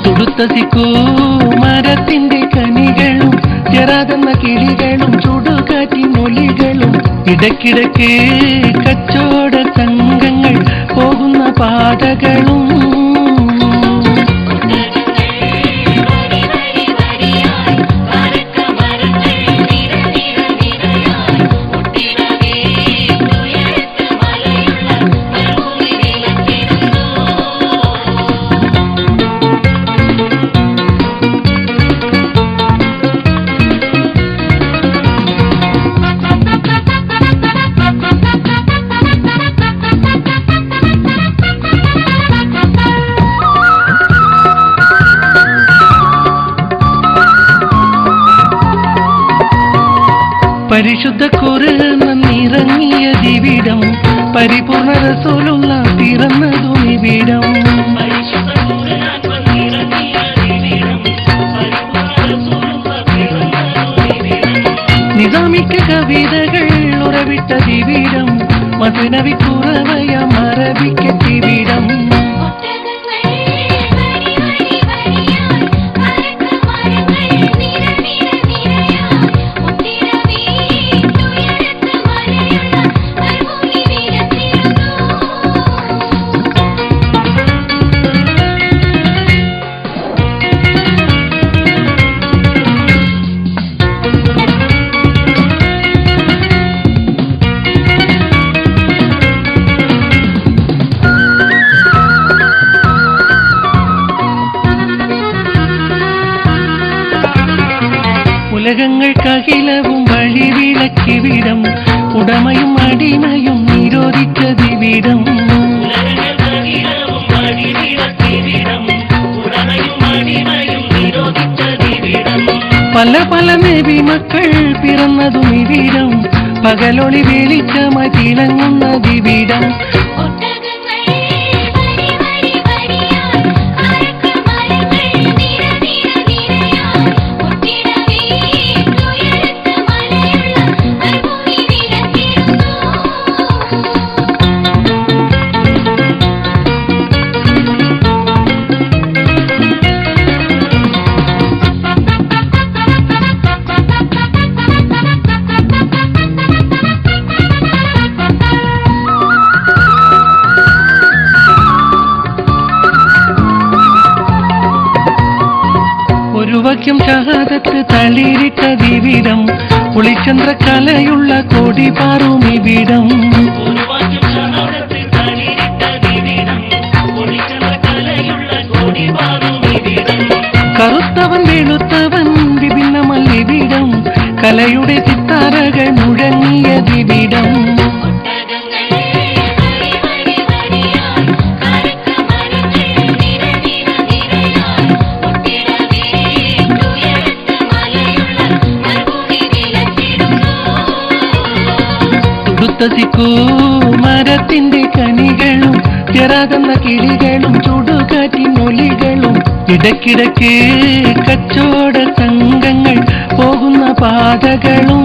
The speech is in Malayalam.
തുടുത്തസിക്കൂ മരത്തിന്റെ കനികളും ചെറാതെന്ന കിളികളും ചുടുകാറ്റിനൊലികളും ഇടയ്ക്കിടയ്ക്ക് കച്ചോട സംഘങ്ങൾ പോകുന്ന പാതകളും പരിശുദ്ധ ഖുർആൻ നിറങ്ങിയ ദിവിടം പരിപൂർണ റസൂലുള്ള പിറന്നതും ഇവിടം നിസാമിക്ക കവിതകൾ ഉറവിട്ട ദിവിടം മദ്നബി കുറവയ മറവിക്ക ദിവിടം ഉലകങ്ങൾക്കഖിലവും വഴിവിളക്കിവിടം ഉടമയും അടിമയും നിരോധിച്ചതിവിടം പല പല നബി മക്കൾ പിറന്നതും ഇവിടം പകലൊളി വെളിച്ചമായി തിളങ്ങുന്നതിവിടം ും ഷഹാദത്ത് തളിരിട്ട ദിവിടം പുളിചന്ദ്രകലയുള്ള കോടി പാറും ഇവിടം കറുത്തവൻ വെളുത്തവൻ വിഭിന്നമല്ലിവിടം കലയുടെ സിത്താരകൾ മുഴങ്ങിയ ദിവിടം തുടുത്തസിക്കൂ മരത്തിന്റെ കനികളും ചെറാതെന്ന കിളികളും ചുടുകാറ്റിനൊലികളും ഇടയ്ക്കിടയ്ക്ക് കച്ചോട സംഘങ്ങൾ പോകുന്ന പാതകളും